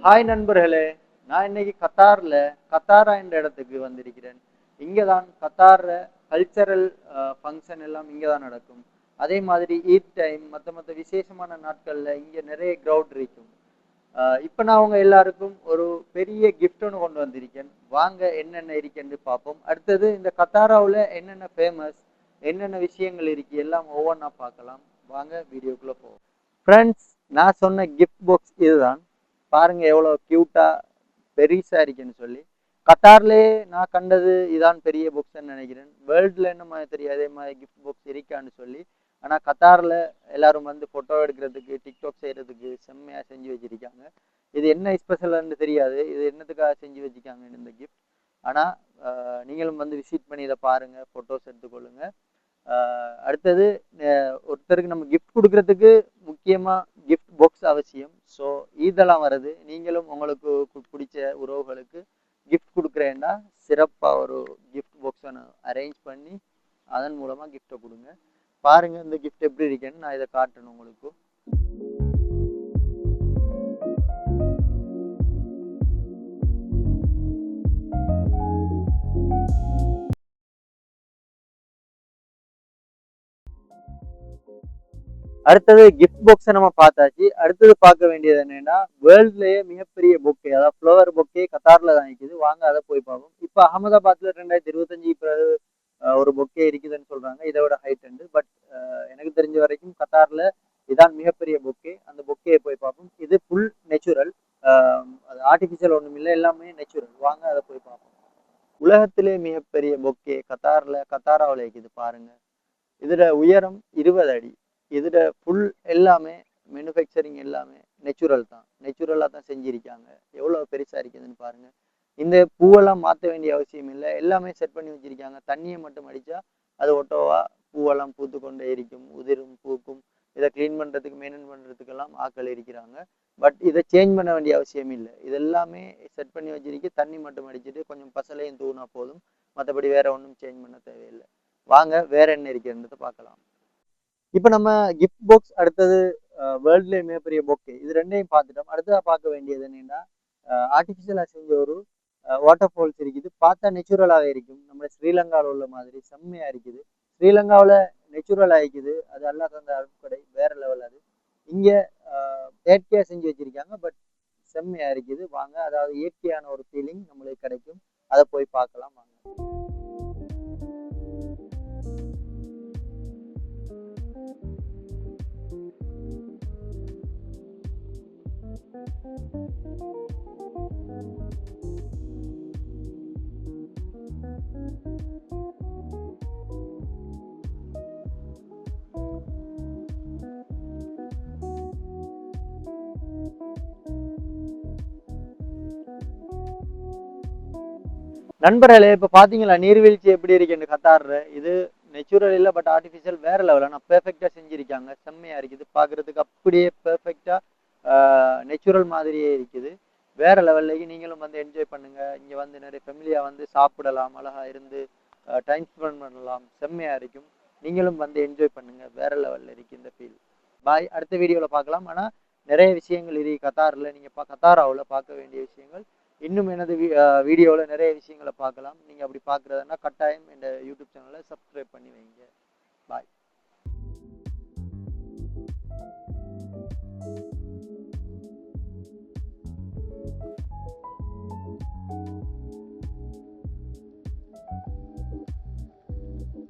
Hi நண்பர்களே, நான் இன்னைக்கு கத்தாரா என்ற இடத்துக்கு வந்திருக்கிறேன். இங்கே தான் கத்தார்ல கல்ச்சரல் ஃபங்க்ஷன் எல்லாம் இங்கே தான் நடக்கும். அதே மாதிரி ஈத் டைம் மற்ற விசேஷமான நாட்களில் இங்கே நிறைய க்ரௌட் இருக்கும். இப்போ நான் உங்க எல்லாருக்கும் ஒரு பெரிய gift ஒன்று கொண்டு வந்திருக்கேன். வாங்க என்னென்ன இருக்குன்னு பார்ப்போம். அடுத்தது இந்த கத்தாராவில் என்னென்ன ஃபேமஸ், என்னென்ன விஷயங்கள் இருக்கு எல்லாம் ஒவ்வொன்றா பார்க்கலாம். வாங்க வீடியோக்குள்ளே போவோம். ஃப்ரெண்ட்ஸ், நான் சொன்ன கிஃப்ட் பாக்ஸ் இதுதான். பாருங்க எவ்வளோ கியூட்டா பெருசா இருக்குன்னு சொல்லி. கத்தார்லேயே நான் கண்டது இதான் பெரிய பாக்ஸ்ன்னு நினைக்கிறேன். வேர்ல்டுல என்ன மாதிரி தெரியும் அதே மாதிரி கிஃப்ட் பாக்ஸ் இருக்கான்னு சொல்லி. ஆனால் கத்தாரில் எல்லாரும் வந்து ஃபோட்டோ எடுக்கிறதுக்கு டிக்டாக் செய்கிறதுக்கு செம்மையாக செஞ்சு வச்சிருக்காங்க. இது என்ன ஸ்பெஷல்னு தெரியாது, இது என்னத்துக்காக செஞ்சு வச்சுருக்காங்க இந்த கிஃப்ட். ஆனால் நீங்களும் வந்து விசிட் பண்ணி இதை பாருங்கள், ஃபோட்டோஸ் எடுத்துக்கொள்ளுங்க. அடுத்தது ஒருத்தருக்கு நம்ம கிஃப்ட் கொடுக்கறதுக்கு முக்கியமாக கிஃப்ட் பாக்ஸ் அவசியம். ஸோ இதெல்லாம் வருது, நீங்களும் உங்களுக்கு பிடிச்ச உறவுகளுக்கு கிஃப்ட் கொடுக்குறேன்னா சிறப்பாக ஒரு கிஃப்ட் பாக்ஸை அரேஞ்ச் பண்ணி அதன் மூலமாக கிஃப்டை கொடுங்க. பாருங்கள் இந்த கிஃப்ட் எப்படி இருக்கேன்னு நான் இதை காட்டணும் உங்களுக்கு. அடுத்தது கிஃப்ட் பாக்ஸை நம்ம பார்த்தாச்சு. அடுத்தது பார்க்க வேண்டியது என்னன்னா வேர்ல்ட்லயே மிகப்பெரிய பொக்கே, அதாவது ஃப்ளவர் பொக்கே கத்தார்ல தான் இருக்குது. வாங்க அதை போய் பார்ப்போம். இப்போ அகமதாபாத்ல 2025 பிறகு ஒரு பொக்கே இருக்குதுன்னு சொல்றாங்க, இதை விட ஹைட் உண்டு. பட் எனக்கு தெரிஞ்ச வரைக்கும் கத்தார்ல இதான் மிகப்பெரிய பொக்கே. அந்த பொக்கையை போய் பார்ப்போம். இது ஃபுல் நேச்சுரல், அது ஆர்டிஃபிஷியல் ஒன்றும் இல்லை, எல்லாமே நேச்சுரல். வாங்க அதை போய் பார்ப்போம். உலகத்திலே மிகப்பெரிய பொக்கே கத்தாராவில் இருக்குது பாருங்க. இதோட உயரம் 20 அடி. இதோட ஃபுல் எல்லாமே மேனுஃபேக்சரிங் எல்லாமே நேச்சுரலாக தான் செஞ்சிருக்காங்க. எவ்வளோ பெருசாக இருக்குதுன்னு பாருங்க. இந்த பூவெல்லாம் மாற்ற வேண்டிய அவசியம் இல்லை, எல்லாமே செட் பண்ணி வச்சிருக்காங்க. தண்ணியை மட்டும் அடித்தா அது ஒட்டோவா பூவெல்லாம் பூத்து கொண்டே இருக்கும், உதிரும் பூக்கும். இதை க்ளீன் பண்ணுறதுக்கு மெயின்டைன் பண்ணுறதுக்கெல்லாம் ஆட்கள் இருக்கிறாங்க. பட் இதை சேஞ்ச் பண்ண வேண்டிய அவசியம் இல்லை, இதெல்லாமே செட் பண்ணி வச்சிருக்கு. தண்ணி மட்டும் அடிச்சுட்டு கொஞ்சம் பசலையும் தூணா போதும், மற்றபடி வேற ஒன்றும் சேஞ்ச் பண்ண தேவையில்லை. வாங்க வேற என்ன இருக்குன்றதை பார்க்கலாம். இப்போ நம்ம கிஃப்ட் பாக்ஸ், அடுத்தது வேர்ல்ட்லேயே மிகப்பெரிய பொக்கே, இது ரெண்டையும் பார்த்துட்டோம். அடுத்ததாக பார்க்க வேண்டியது என்னன்னா ஆர்டிஃபிஷியலாக செஞ்ச ஒரு வாட்டர் ஃபால்ஸ் இருக்குது. பார்த்தா நேச்சுரலாகவே இருக்கும், நம்ம ஸ்ரீலங்காவில் உள்ள மாதிரி செம்மையாக இருக்குது. ஸ்ரீலங்காவில் நேச்சுரலாக இருக்குது, அது எல்லாம் தந்த அறுப்படை வேற லெவல். அது இங்கே இயற்கையாக செஞ்சு வச்சிருக்காங்க, பட் செம்மையாக இருக்குது. வாங்க, அதாவது இயற்கையான ஒரு ஃபீலிங் நம்மளுக்கு கிடைக்கும், அதை போய் பார்க்கலாம் வாங்க. நண்பர்களே, இப்போ பார்த்தீங்களா நீர்வீழ்ச்சி எப்படி இருக்குன்னு கத்தாடுற. இது நேச்சுரல் இல்லை, பட் ஆர்டிஃபிஷியல் வேற லெவலில் ஆனால் பெர்ஃபெக்டாக செஞ்சுருக்காங்க. செம்மையாக இருக்குது பார்க்குறதுக்கு, அப்படியே பெர்ஃபெக்டாக நேச்சுரல் மாதிரியே இருக்குது. வேற லெவல்லைக்கு நீங்களும் வந்து என்ஜாய் பண்ணுங்க. இங்கே வந்து நிறைய ஃபேமிலியாக வந்து சாப்பிடலாம், அழகாக இருந்து டைம் ஸ்பெண்ட் பண்ணலாம், செம்மையாக இருக்கும். நீங்களும் வந்து என்ஜாய் பண்ணுங்க, வேற லெவலில் இருக்கு இந்த ஃபீல். பாய், அடுத்த வீடியோவில் பார்க்கலாம். ஆனால் நிறைய விஷயங்கள் இருக்கு கத்தாரில், நீங்கள் கத்தாராவில் பார்க்க வேண்டிய விஷயங்கள். இன்னும் எனது வீடியோவில் நிறைய விஷயங்களை பார்க்கலாம். நீங்கள் அப்படி பார்க்குறதுனா கட்டாயம் இந்த யூடியூப் சேனலை சப்ஸ்கிரைப் பண்ணி வைங்க. பாய்.